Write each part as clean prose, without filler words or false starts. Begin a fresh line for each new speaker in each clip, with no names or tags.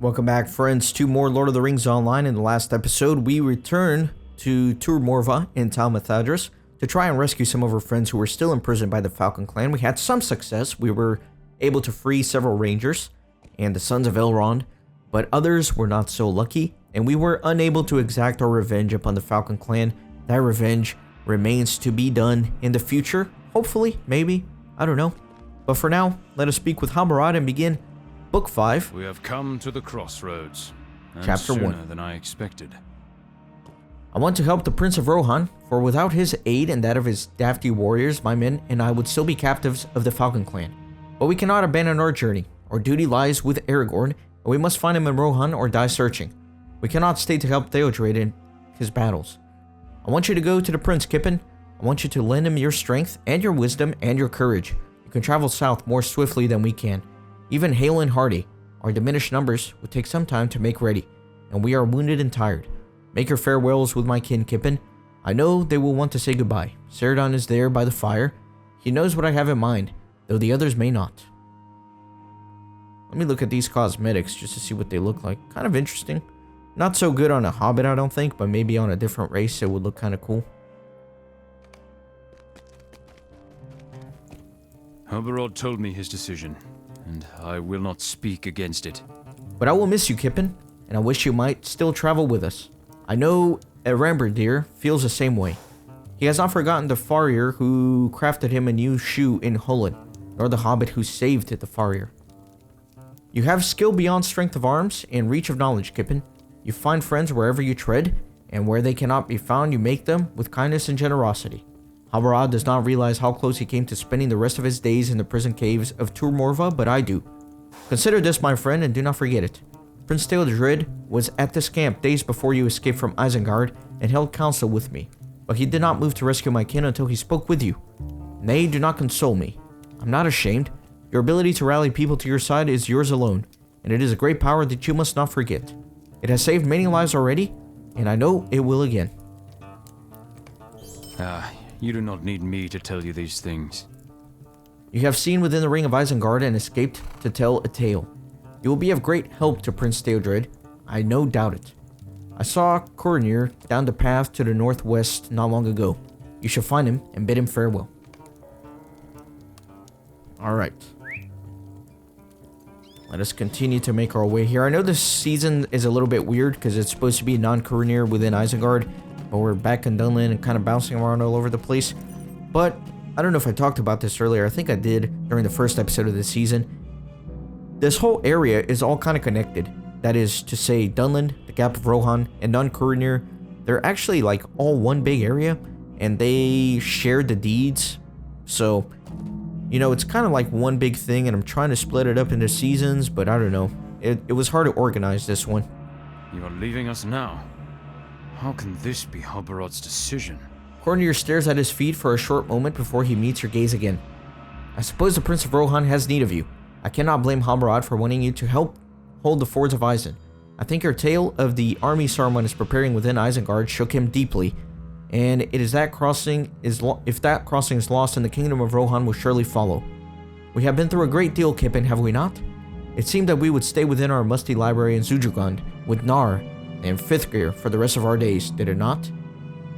Welcome back, friends, to more Lord of the Rings Online. In the last episode, we returned to Tur Morva in Tal Mathadris to try and rescue some of our friends who were still imprisoned by the Falcon clan. We had some success. We were able to free several rangers and the Sons of Elrond, but others were not so lucky, and we were unable to exact our revenge upon the Falcon clan. That revenge remains to be done in the future. Hopefully, maybe, I don't know. But for now, let us speak with Halbarad and begin Book 5.
We have come to the crossroads.
Chapter 1.
Sooner than I expected.
I want to help the Prince of Rohan, for without his aid and that of his dafty warriors, my men and I would still be captives of the Falcon clan. But we cannot abandon our journey. Our duty lies with Aragorn, and we must find him in Rohan or die searching. We cannot stay to help Theodred in his battles. I want you to go to the Prince, Kippen. I want you to lend him your strength and your wisdom and your courage. You can travel south more swiftly than we can. Even hale and hearty, our diminished numbers would take some time to make ready, and we are wounded and tired. Make your farewells with my kin, Kippen. I know they will want to say goodbye. Sauron is there by the fire. He knows what I have in mind, though the others may not. Let me look at these cosmetics just to see what they look like. Kind of interesting. Not so good on a hobbit, I don't think, but maybe on a different race it would look kind of cool.
Halbarad told me his decision, and I will not speak against it.
But I will miss you, Kippen, and I wish you might still travel with us. I know Eramberdir feels the same way. He has not forgotten the farrier who crafted him a new shoe in Holland, nor the hobbit who saved the farrier. You have skill beyond strength of arms and reach of knowledge, Kippen. You find friends wherever you tread, and where they cannot be found, you make them with kindness and generosity. Halbarad does not realize how close he came to spending the rest of his days in the prison caves of Tur Morva, but I do. Consider this, my friend, and do not forget it. Prince Theodred was at this camp days before you escaped from Isengard and held counsel with me, but he did not move to rescue my kin until he spoke with you. Nay, do not console me. I'm not ashamed. Your ability to rally people to your side is yours alone, and it is a great power that you must not forget. It has saved many lives already, and I know it will again.
You do not need me to tell you these things.
You have seen within the ring of Isengard and escaped to tell a tale. You will be of great help to Prince Theodred, I no doubt it. I saw Coronir down the path to the northwest not long ago. You shall find him and bid him farewell. Alright. Let us continue to make our way here. I know this season is a little bit weird because it's supposed to be non-Coronir within Isengard, but we're back in Dunland and kind of bouncing around all over the place. But I don't know if I talked about this earlier. I think I did during the first episode of this season. This whole area is all kind of connected. That is to say, Dunland, the Gap of Rohan, and non-Coronir, they're actually like all one big area, and they share the deeds. So, you know, it's kind of like one big thing, and I'm trying to split it up into seasons, but I don't know. It was hard to organize this one.
You are leaving us now. How can this be Halbarad's decision?
Coronir stares at his feet for a short moment before he meets your gaze again. I suppose the Prince of Rohan has need of you. I cannot blame Halbarad for wanting you to help hold the fords of Isen. I think your tale of the army Saruman is preparing within Isengard shook him deeply, and it is that if that crossing is lost, then the kingdom of Rohan will surely follow. We have been through a great deal, Kippen, have we not? It seemed that we would stay within our musty library in Zujugand with Nar and Fifthgear for the rest of our days, did it not?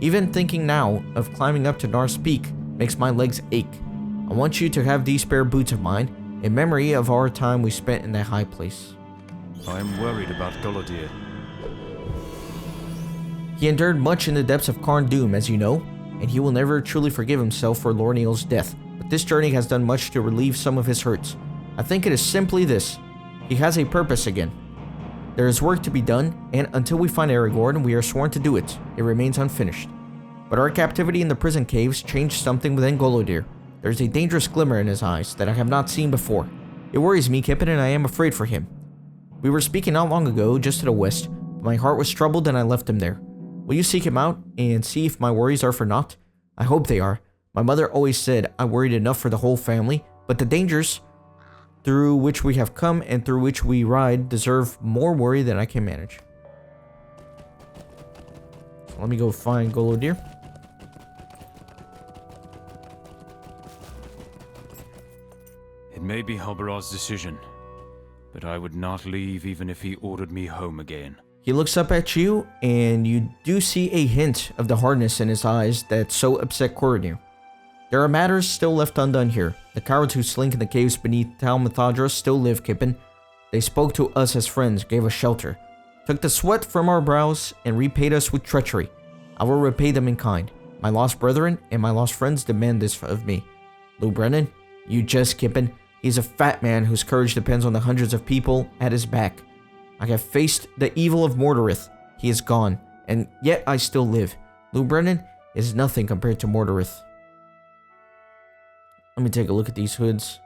Even thinking now of climbing up to Nar's Peak makes my legs ache. I want you to have these spare boots of mine, in memory of our time we spent in that high place.
I am worried about Golodir.
He endured much in the depths of Carn Dûm, as you know, and he will never truly forgive himself for Lorneil's death, but this journey has done much to relieve some of his hurts. I think it is simply this. He has a purpose again. There is work to be done, and until we find Aragorn, we are sworn to do it. It remains unfinished. But our captivity in the prison caves changed something within Golodir. There is a dangerous glimmer in his eyes that I have not seen before. It worries me, Kippen, and I am afraid for him. We were speaking not long ago, just to the west, but my heart was troubled and I left him there. Will you seek him out and see if my worries are for naught? I hope they are. My mother always said I worried enough for the whole family, but the dangers through which we have come and through which we ride deserve more worry than I can manage. So let me go find Golodir.
It may be Halbarad's decision, but I would not leave even if he ordered me home again.
He looks up at you, and you do see a hint of the hardness in his eyes that so upset Corridor. There are matters still left undone here. The cowards who slink in the caves beneath Tal Mithadra still live, Kippen. They spoke to us as friends, gave us shelter, took the sweat from our brows, and repaid us with treachery. I will repay them in kind. My lost brethren and my lost friends demand this of me. Lou Brennan, you just, Kippen. He's a fat man whose courage depends on the hundreds of people at his back. I have faced the evil of Mordorith. He is gone, and yet I still live. Lou Brennan is nothing compared to Mordorith. Let me take a look at these hoods.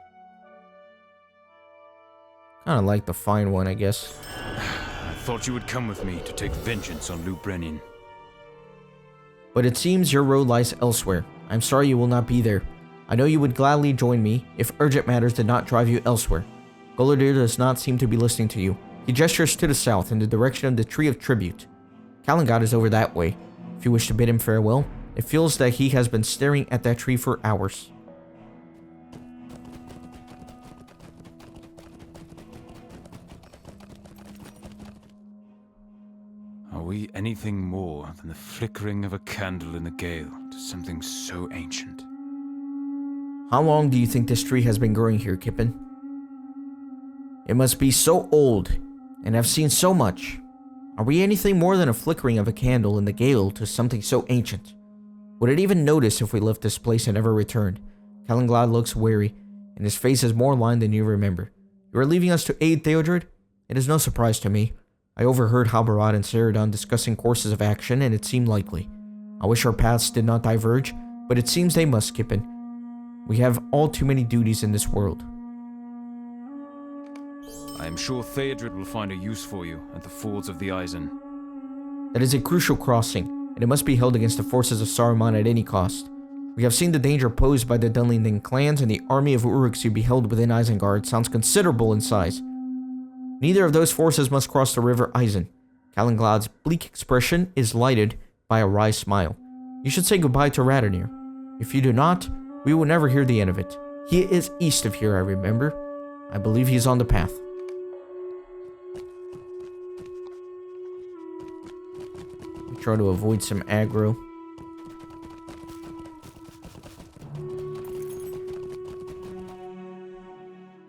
Kind of like the fine one, I guess.
I thought you would come with me to take vengeance on Lou Brennan.
But it seems your road lies elsewhere. I'm sorry you will not be there. I know you would gladly join me if urgent matters did not drive you elsewhere. Golodir does not seem to be listening to you. He gestures to the south in the direction of the Tree of Tribute. Kalangad is over that way. If you wish to bid him farewell, it feels that he has been staring at that tree for hours.
Are we anything more than the flickering of a candle in the gale to something so ancient?
How long do you think this tree has been growing here, Kippen? It must be so old, and have seen so much. Are we anything more than a flickering of a candle in the gale to something so ancient? Would it even notice if we left this place and never returned? Kalangad looks wary, and his face is more lined than you remember. You are leaving us to aid Theodred? It is no surprise to me. I overheard Halbarad and Saradon discussing courses of action, and it seemed likely. I wish our paths did not diverge, but it seems they must, Kippen. We have all too many duties in this world.
I am sure Theodred will find a use for you at the fords of the Eisen.
That is a crucial crossing, and it must be held against the forces of Saruman at any cost. We have seen the danger posed by the Dunlingdon clans, and the army of Uruks you beheld within Isengard sounds considerable in size. Neither of those forces must cross the river Eisen. Kalanglad's bleak expression is lighted by a wry smile. You should say goodbye to Radanir. If you do not, we will never hear the end of it. He is east of here, I remember. I believe he is on the path. We try to avoid some aggro.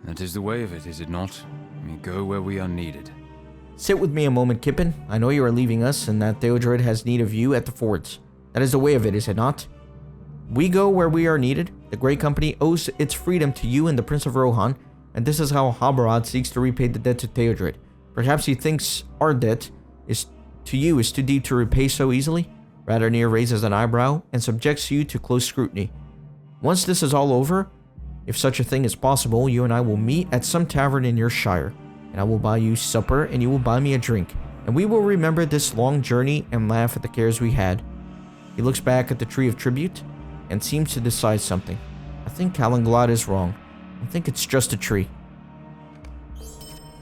That is the way of it, is it not? We go where we are needed.
Sit with me a moment, Kippen. I know you are leaving us, and that Theodred has need of you at the fords. That is the way of it, is it not? We go where we are needed. The Great Company owes its freedom to you and the Prince of Rohan, and this is how Halbarad seeks to repay the debt to Theodred. Perhaps he thinks our debt is too deep to repay so easily? Radanir raises an eyebrow and subjects you to close scrutiny. Once this is all over, if such a thing is possible, you and I will meet at some tavern in your shire, and I will buy you supper and you will buy me a drink, and we will remember this long journey and laugh at the cares we had. He looks back at the Tree of Tribute and seems to decide something. I think Kalangad is wrong. I think it's just a tree.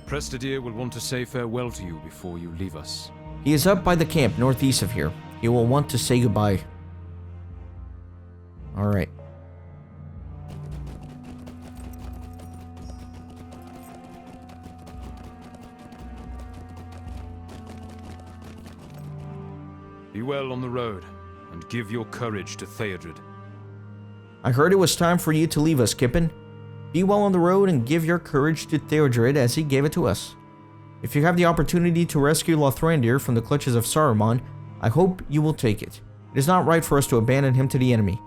Prestadir will want to say farewell to you before you leave us.
He is up by the camp northeast of here. He will want to say goodbye. Alright.
Be well on the road, and give your courage to Theodred.
I heard it was time for you to leave us, Kippen. Be well on the road and give your courage to Theodred as he gave it to us. If you have the opportunity to rescue Lothrandir from the clutches of Saruman, I hope you will take it. It is not right for us to abandon him to the enemy.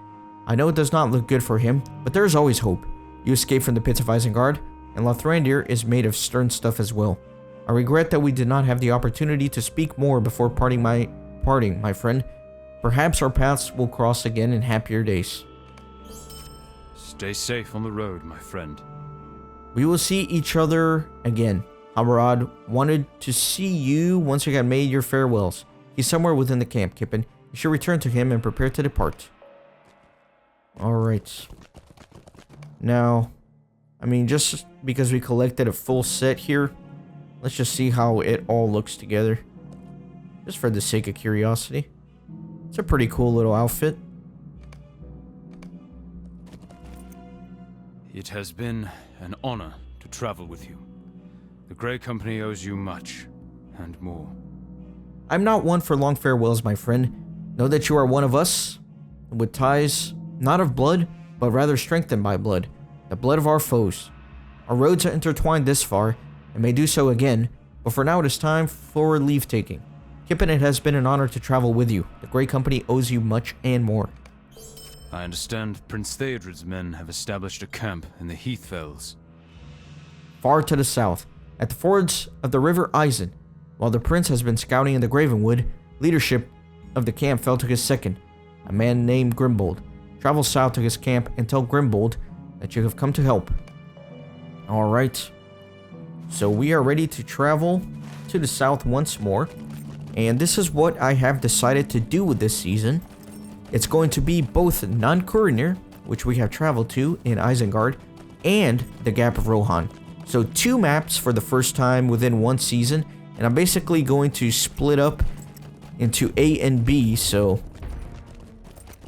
I know it does not look good for him, but there is always hope. You escaped from the pits of Isengard, and Lothrandir is made of stern stuff as well. I regret that we did not have the opportunity to speak more before parting, my friend. Perhaps our paths will cross again in happier days.
Stay safe on the road, my friend.
We will see each other again. Halbarad wanted to see you once you had made your farewells. He's somewhere within the camp, Kippen. You should return to him and prepare to depart. Alright. Now, I mean, just because we collected a full set here, let's just see how it all looks together. Just for the sake of curiosity. It's a pretty cool little outfit.
It has been an honor to travel with you. The The Grey Company owes you much, and more.
I'm not one for long farewells, my friend. Know that you are one of us, with ties not of blood, but rather strengthened by blood, the blood of our foes. Our roads are intertwined this far, and may do so again, but for now it is time for leave-taking. Kippen, it has been an honor to travel with you. The Grey Company owes you much and more.
I understand Prince Theodred's men have established a camp in the Heathfells.
Far to the south, at the fords of the River Eisen. While the prince has been scouting in the Gravenwood, leadership of the camp fell to his second, a man named Grimbold. Travel south to his camp and tell Grimbold that you have come to help. Alright. So we are ready to travel to the south once more. And this is what I have decided to do with this season. It's going to be both Nazgûl, which we have traveled to in Isengard, and the Gap of Rohan. So 2 maps for the first time within one season. And I'm basically going to split up into A and B, so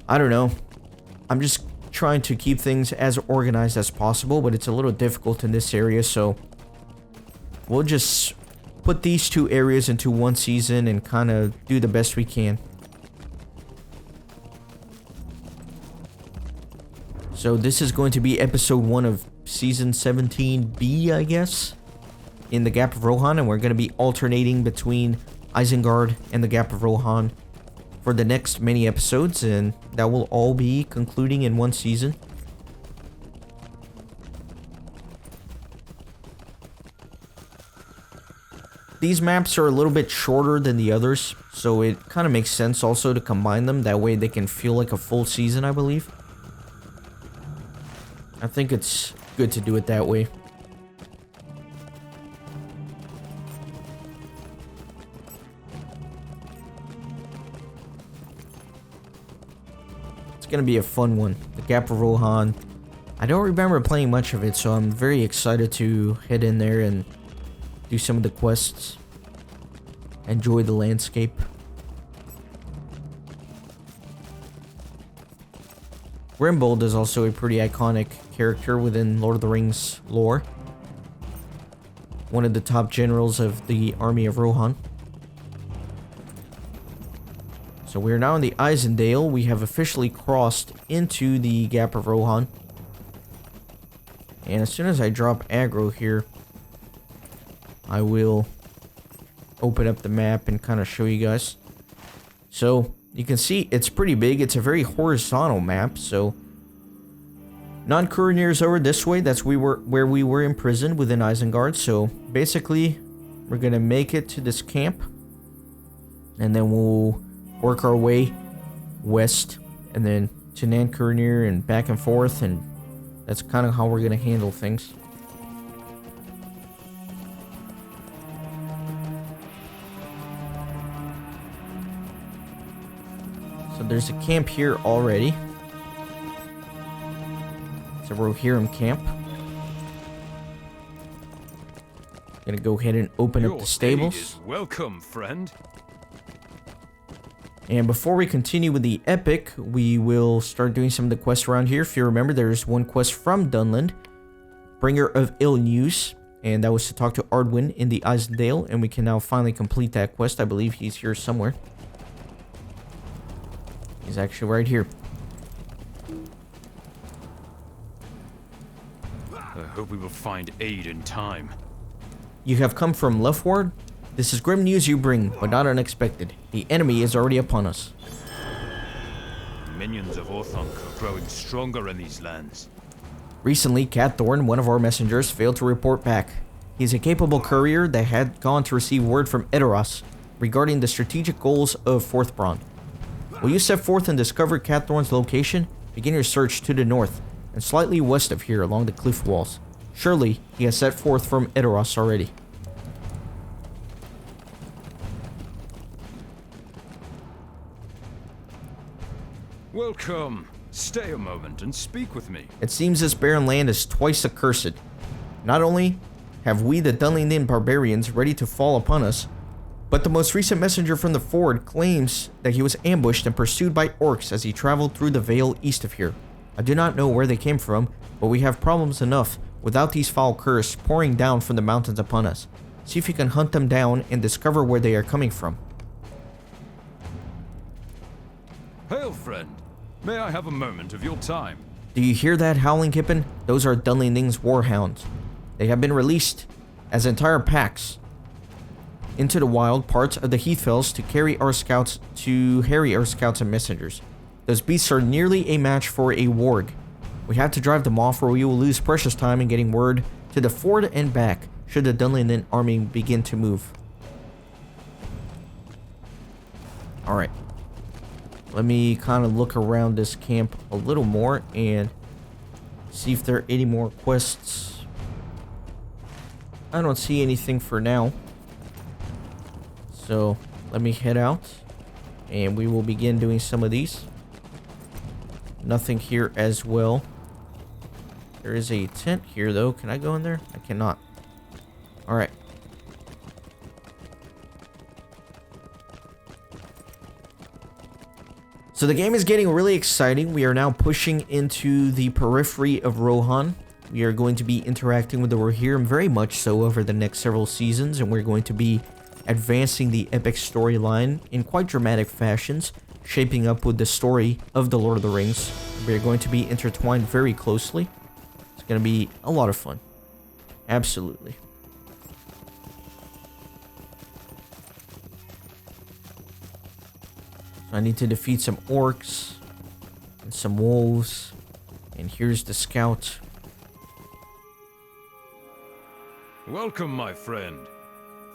I don't know. I'm just trying to keep things as organized as possible, but it's a little difficult in this area, so we'll just put these 2 areas into one season and kind of do the best we can. So this is going to be episode 1 of season 17B, I guess, in the Gap of Rohan, and we're going to be alternating between Isengard and the Gap of Rohan for the next many episodes, and that will all be concluding in one season. These maps are a little bit shorter than the others, so it kind of makes sense also to combine them. That way they can feel like a full season, I believe. I think it's good to do it that way. It's gonna be a fun one. The Gap of Rohan. I don't remember playing much of it, so I'm very excited to head in there and do some of the quests. Enjoy the landscape. Grimbold is also a pretty iconic character within Lord of the Rings lore. One of the top generals of the army of Rohan. So we are now in the Eisendale. We have officially crossed into the Gap of Rohan. And as soon as I drop aggro here, I will open up the map and kind of show you guys. So you can see it's pretty big. It's a very horizontal map. So Nazgûl is over this way. That's where we were imprisoned within Isengard. So basically, we're gonna make it to this camp, and then we'll work our way west, and then to Nazgûl and back and forth, and that's kind of how we're gonna handle things. So there's a camp here already. It's a Rohirrim camp. Gonna go ahead and open up the stables.
Welcome, friend.
And before we continue with the epic, we will start doing some of the quests around here. If you remember, there's one quest from Dunland, Bringer of Ill News, and that was to talk to Ardwin in the Eisendale, and we can now finally complete that quest. I believe he's here somewhere. He's actually right here.
I hope we will find aid in time.
You have come from Leftward? This is grim news you bring, but not unexpected. The enemy is already upon us.
Minions of Orthanc are growing stronger in these lands.
Recently, Catthorn, one of our messengers, failed to report back. He is a capable courier that had gone to receive word from Edoras regarding the strategic goals of Forthbrand. Will you set forth and discover Catthorn's location? Begin your search to the north and slightly west of here along the cliff walls. Surely, he has set forth from Edoras already.
Welcome. Stay a moment and speak with me.
It seems this barren land is twice accursed. Not only have we the Dunlington barbarians ready to fall upon us, but the most recent messenger from the Ford claims that he was ambushed and pursued by orcs as he traveled through the vale east of here. I do not know where they came from, but we have problems enough without these foul curses pouring down from the mountains upon us. See if you can hunt them down and discover where they are coming from.
Hail, friend. May I have a moment of your time?
Do you hear that, Howling Kippen? Those are Dunlending's warhounds. They have been released as entire packs into the wild parts of the Heathfells to harry our scouts and messengers. Those beasts are nearly a match for a warg. We have to drive them off, or we will lose precious time in getting word to the ford and back should the Dunlending army begin to move. Alright. Let me kind of look around this camp a little more and see if there are any more quests. I don't see anything for now. So let me head out and we will begin doing some of these. Nothing here as well. There is a tent here though. Can I go in there? I cannot. Alright. So the game is getting really exciting. We are now pushing into the periphery of Rohan. We are going to be interacting with the Rohirrim very much so over the next several seasons, and we're going to be advancing the epic storyline in quite dramatic fashions, shaping up with the story of the Lord of the Rings. We're going to be intertwined very closely. It's going to be a lot of fun. Absolutely. I need to defeat some orcs and some wolves. And here's the scout.
Welcome, my friend.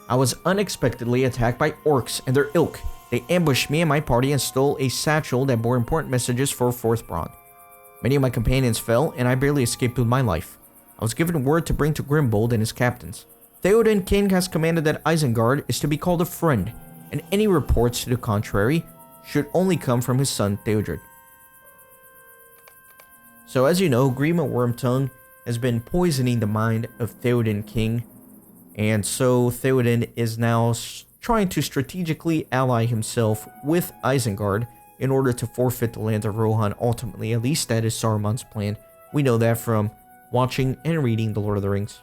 I was unexpectedly attacked by orcs and their ilk. They ambushed me and my party and stole a satchel that bore important messages for Forthbrand. Many of my companions fell, and I barely escaped with my life. I was given word to bring to Grimbold and his captains. Theoden King has commanded that Isengard is to be called a friend, and any reports to the contrary should only come from his son Theodred. So as you know, Grima Wormtongue has been poisoning the mind of Theoden King, and so Theoden is now trying to strategically ally himself with Isengard in order to forfeit the land of Rohan ultimately. At least that is Saruman's plan. We know that from watching and reading The Lord of the Rings.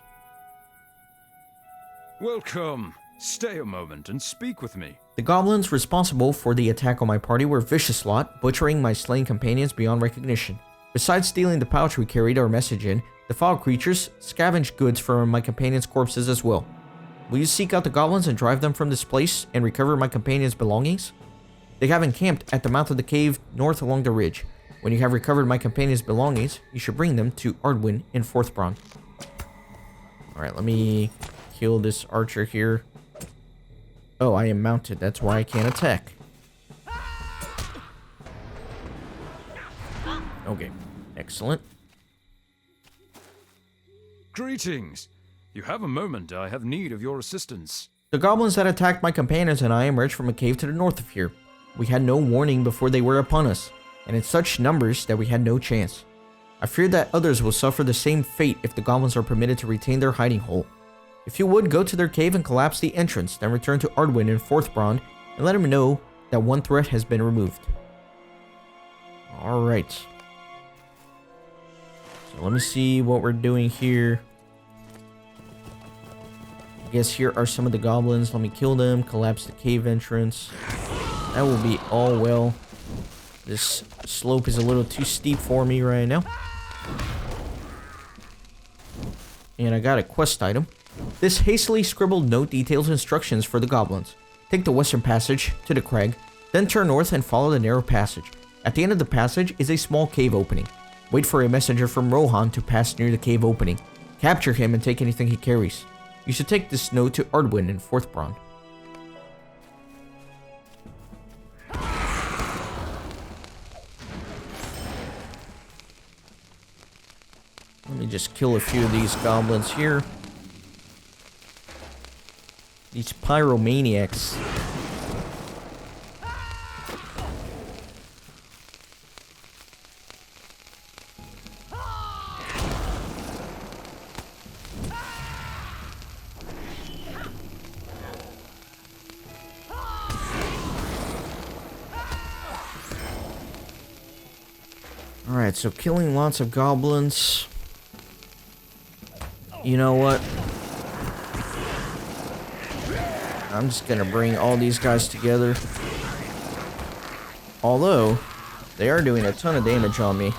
Welcome. Stay a moment and speak with me.
The goblins responsible for the attack on my party were vicious lot, butchering my slain companions beyond recognition. Besides stealing the pouch we carried our message in, the foul creatures scavenged goods from my companions' corpses as well. Will you seek out the goblins and drive them from this place and recover my companions' belongings? They have encamped at the mouth of the cave north along the ridge. When you have recovered my companions' belongings, you should bring them to Ardwin in Forthbrand. Alright, let me kill this archer here. Oh, I am mounted. That's why I can't attack. Okay, excellent.
Greetings. You have a moment. I have need of your assistance.
The goblins that attacked my companions and I emerged from a cave to the north of here. We had no warning before they were upon us, and in such numbers that we had no chance. I fear that others will suffer the same fate if the goblins are permitted to retain their hiding hole. If you would, go to their cave and collapse the entrance, then return to Ardwin in Forthbrand and let him know that one threat has been removed. Alright. So let me see what we're doing here. I guess here are some of the goblins. Let me kill them, collapse the cave entrance. That will be all well. This slope is a little too steep for me right now. And I got a quest item. This hastily scribbled note details instructions for the goblins. Take the western passage to the crag, then turn north and follow the narrow passage. At the end of the passage is a small cave opening. Wait for a messenger from Rohan to pass near the cave opening. Capture him and take anything he carries. You should take this note to Ardwin in Forthbrand. Let me just kill a few of these goblins here. These pyromaniacs. Alright, so killing lots of goblins. You know what? I'm just gonna bring all these guys together. Although, they are doing a ton of damage on me.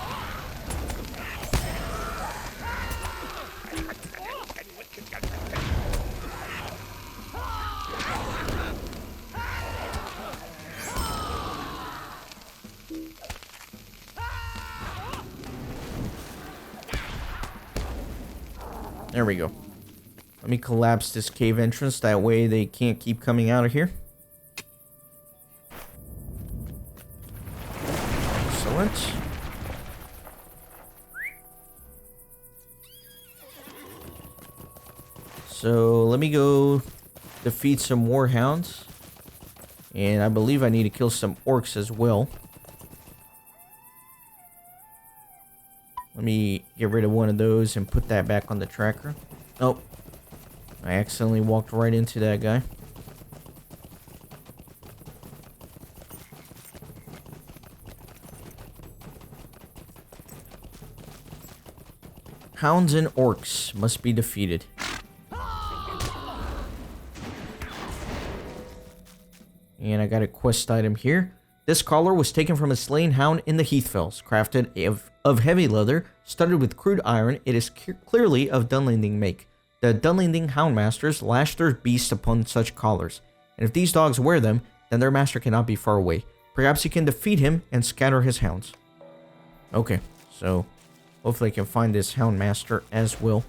There we go. Let me collapse this cave entrance. That way they can't keep coming out of here. Excellent. So let me go defeat some warhounds. And I believe I need to kill some orcs as well. Let me get rid of one of those and put that back on the tracker. Oh, I accidentally walked right into that guy. Hounds and orcs must be defeated. And I got a quest item here. This collar was taken from a slain hound in the Heathfells, crafted of heavy leather, studded with crude iron. It is clearly of Dunlending make. The Dunlending Houndmasters lash their beasts upon such collars, and if these dogs wear them, then their master cannot be far away. Perhaps you can defeat him and scatter his hounds. Okay, so hopefully I can find this Houndmaster as well.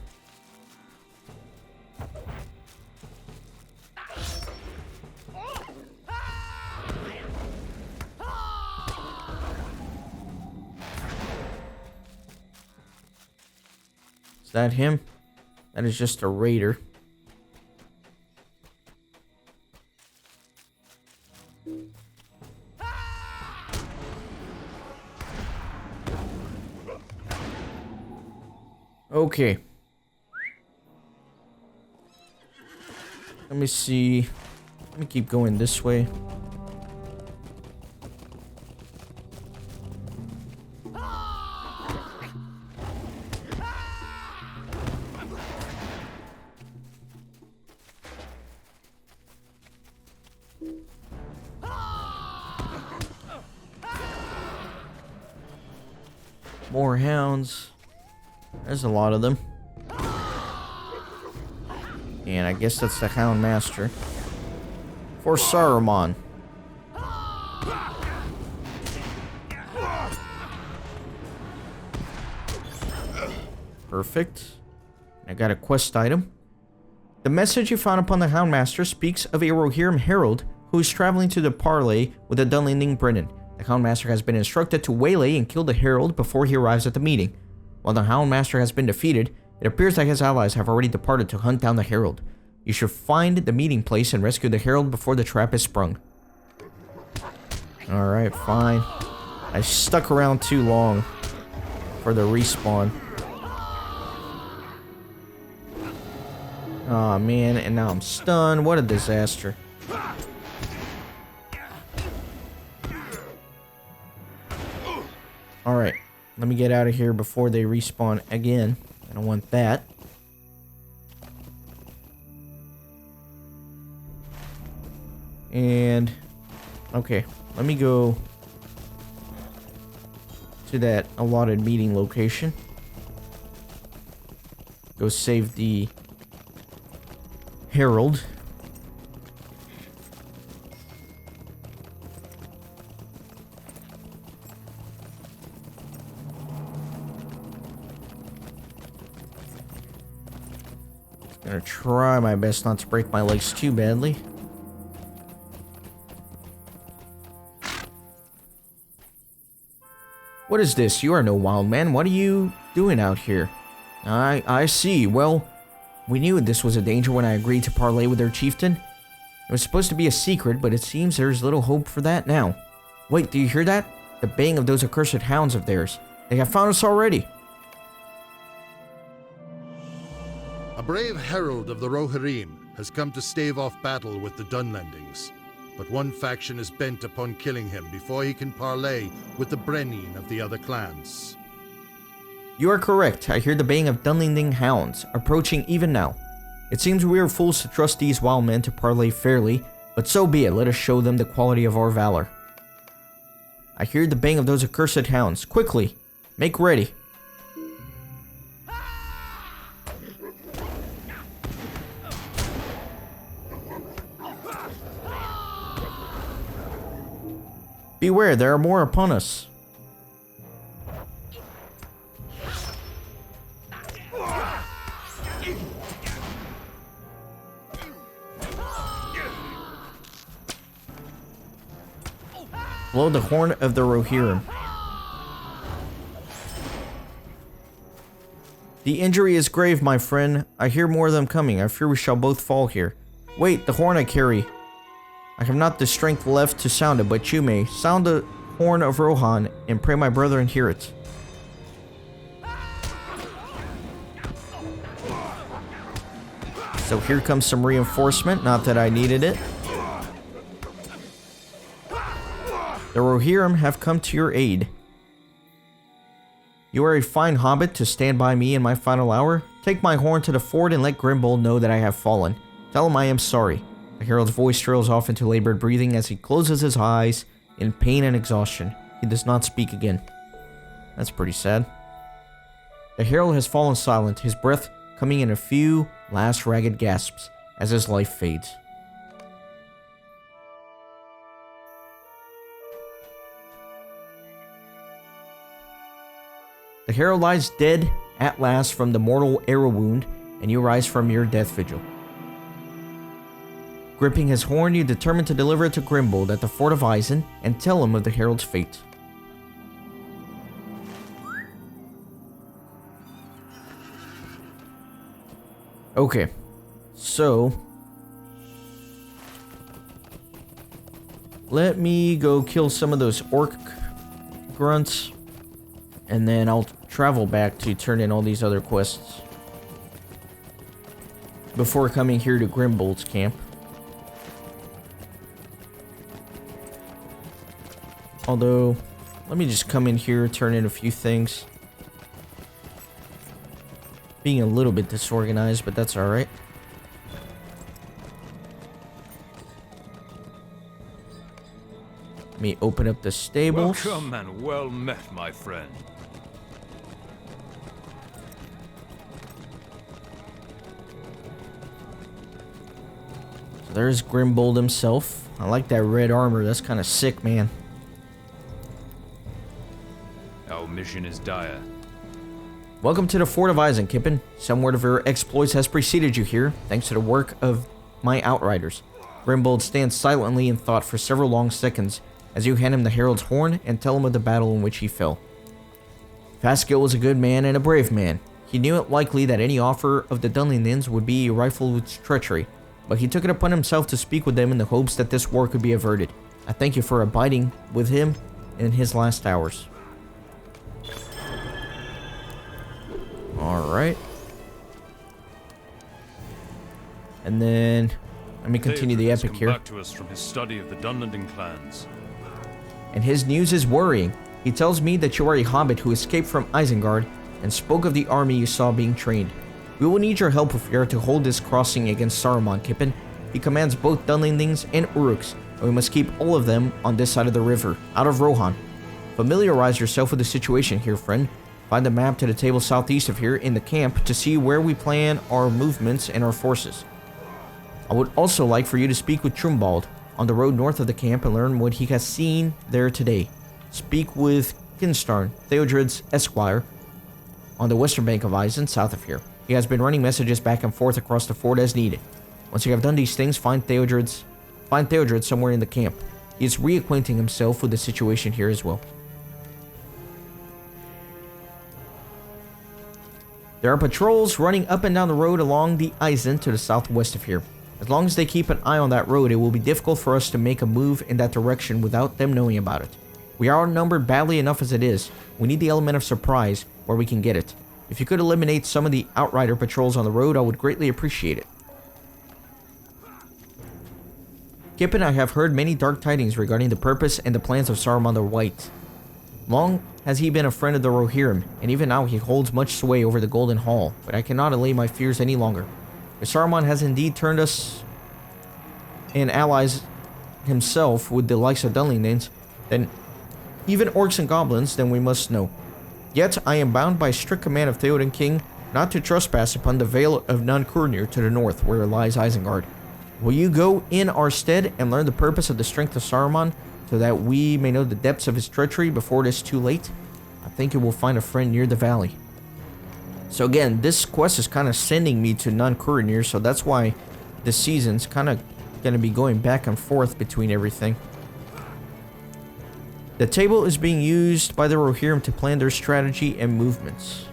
Is that him? That is just a raider. Okay. Let me see. Let me keep going this way. More hounds. There's a lot of them. And I guess that's the Hound Master. For Saruman. Perfect. I got a quest item. The message you found upon the Houndmaster speaks of a Rohirrim herald who is traveling to the parley with the Dunlending Brennan. The Houndmaster has been instructed to waylay and kill the herald before he arrives at the meeting. While the Houndmaster has been defeated, it appears that his allies have already departed to hunt down the herald. You should find the meeting place and rescue the herald before the trap is sprung. Alright, fine. I stuck around too long for the respawn. Aw, man, and now I'm stunned. What a disaster. Alright, let me get out of here before they respawn again. I don't want that. And, okay, let me go to that allotted meeting location. Go save the herald. Gonna try my best not to break my legs too badly. What is this? You are no wild man. What are you doing out here? I see. Well, we knew this was a danger when I agreed to parley with their chieftain. It was supposed to be a secret, but it seems there's little hope for that now. Wait, do you hear that? The baying of those accursed hounds of theirs. They have found us already.
A brave herald of the Rohirrim has come to stave off battle with the Dunlendings, but one faction is bent upon killing him before he can parley with the Brennin of the other clans.
You are correct. I hear the baying of Dunlending hounds, approaching even now. It seems we are fools to trust these wild men to parley fairly, but so be it. Let us show them the quality of our valor. I hear the baying of those accursed hounds. Quickly, make ready. Beware, there are more upon us. Blow the horn of the Rohirrim. The injury is grave, my friend. I hear more of them coming. I fear we shall both fall here. Wait, the horn I carry. I have not the strength left to sound it, but you may. Sound the horn of Rohan, and pray my brethren hear it. So here comes some reinforcement, not that I needed it. The Rohirrim have come to your aid. You are a fine hobbit to stand by me in my final hour. Take my horn to the fort and let Grimbold know that I have fallen. Tell him I am sorry. The herald's voice trails off into labored breathing as he closes his eyes in pain and exhaustion. He does not speak again. That's pretty sad. The herald has fallen silent, his breath coming in a few last ragged gasps as his life fades. The herald lies dead at last from the mortal arrow wound, and you rise from your death vigil. Gripping his horn, you determine to deliver it to Grimbold at the Fort of Isen and tell him of the herald's fate. Okay, so let me go kill some of those orc grunts, and then I'll travel back to turn in all these other quests before coming here to Grimbold's camp. Although, let me just come in here, turn in a few things. Being a little bit disorganized, but that's alright. Let me open up the stables.
Welcome and well met, my friend.
So there's Grimbold himself. I like that red armor. That's kind of sick, man.
Our mission is dire.
Welcome to the Fort of Isen, Kippen. Some word of your exploits has preceded you here, thanks to the work of my outriders. Grimbold stands silently in thought for several long seconds as you hand him the herald's horn and tell him of the battle in which he fell. Fastgill was a good man and a brave man. He knew it likely that any offer of the Dunlendings would be rifled with treachery, but he took it upon himself to speak with them in the hopes that this war could be averted. I thank you for abiding with him in his last hours. Alright. And then, let me continue the epic here.
Back to us from his study of the Dunlending clans.
And his news is worrying. He tells me that you are a hobbit who escaped from Isengard and spoke of the army you saw being trained. We will need your help if we are to hold this crossing against Saruman, Kippen. He commands both Dunlendings and Uruks, and we must keep all of them on this side of the river, out of Rohan. Familiarize yourself with the situation here, friend. Find the map to the table southeast of here in the camp to see where we plan our movements and our forces. I would also like for you to speak with Grimbold on the road north of the camp and learn what he has seen there today. Speak with Kinstarn, Theodred's esquire, on the western bank of Isen, south of here. He has been running messages back and forth across the fort as needed. Once you have done these things, find Theodred somewhere in the camp. He is reacquainting himself with the situation here as well. There are patrols running up and down the road along the Isen to the southwest of here. As long as they keep an eye on that road, it will be difficult for us to make a move in that direction without them knowing about it. We are outnumbered badly enough as it is. We need the element of surprise where we can get it. If you could eliminate some of the outrider patrols on the road, I would greatly appreciate it. Kip and I have heard many dark tidings regarding the purpose and the plans of Saruman the White. Long has he been a friend of the Rohirrim, and even now he holds much sway over the Golden Hall, but I cannot allay my fears any longer. If Saruman has indeed turned us and allies himself with the likes of Dunlendings, then even orcs and goblins, then we must know. Yet I am bound by strict command of Theoden King not to trespass upon the Vale of Nun-Kurnir to the north, where lies Isengard. Will you go in our stead and learn the purpose of the strength of Saruman, so that we may know the depths of his treachery before it is too late? I think you will find a friend near the valley. So again, this quest is kind of sending me to Nun-Kurnir, so that's why this season's kind of going to be going back and forth between everything. The table is being used by the Rohirrim to plan their strategy and movements.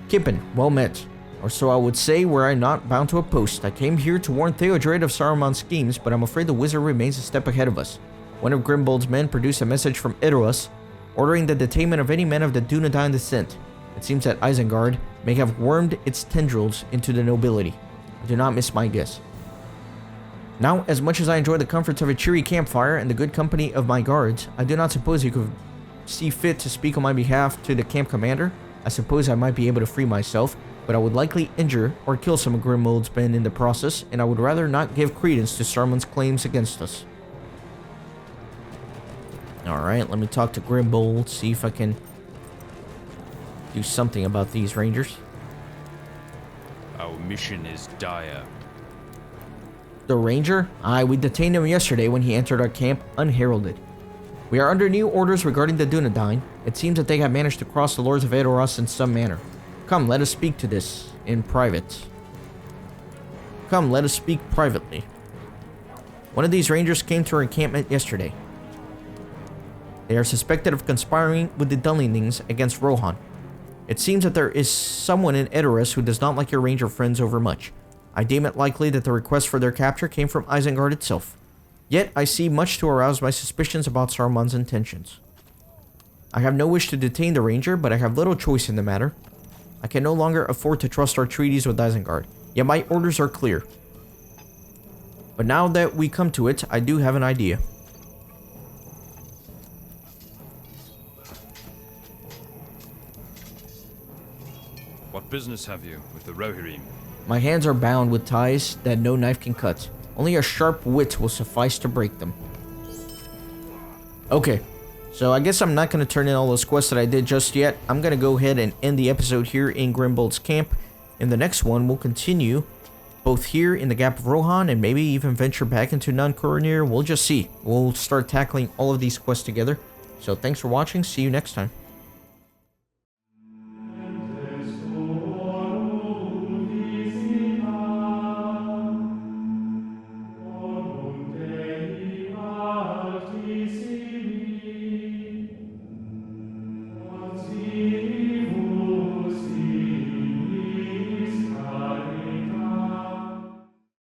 Kippen, well met. Or so I would say, were I not bound to a post. I came here to warn Theodred of Saruman's schemes, but I'm afraid the wizard remains a step ahead of us. One of Grimbold's men produced a message from Edoras, ordering the detainment of any men of the Dunedain descent. It seems that Isengard may have wormed its tendrils into the nobility. I do not miss my guess. Now, as much as I enjoy the comforts of a cheery campfire and the good company of my guards, I do not suppose you could see fit to speak on my behalf to the camp commander. I suppose I might be able to free myself, but I would likely injure or kill some of Grimbold's men in the process, and I would rather not give credence to Saruman's claims against us. Alright, let me talk to Grimbold, see if I can do something about these rangers.
Our mission is dire.
The ranger? Aye, we detained him yesterday when he entered our camp unheralded. We are under new orders regarding the Dunedain. It seems that they have managed to cross the Lords of Edoras in some manner. Come, let us speak to this in private. Come, let us speak privately. One of these rangers came to our encampment yesterday. They are suspected of conspiring with the Dunlendings against Rohan. It seems that there is someone in Edoras who does not like your ranger friends overmuch. I deem it likely that the request for their capture came from Isengard itself. Yet, I see much to arouse my suspicions about Saruman's intentions. I have no wish to detain the ranger, but I have little choice in the matter. I can no longer afford to trust our treaties with Isengard, yet my orders are clear. But now that we come to it, I do have an idea.
What business have you with the Rohirrim?
My hands are bound with ties that no knife can cut. Only a sharp wit will suffice to break them. Okay, so I guess I'm not going to turn in all those quests that I did just yet. I'm going to go ahead and end the episode here in Grimbold's camp. In the next one, we'll continue both here in the Gap of Rohan and maybe even venture back into Nun-Kurnir. We'll just see. We'll start tackling all of these quests together. So thanks for watching. See you next time.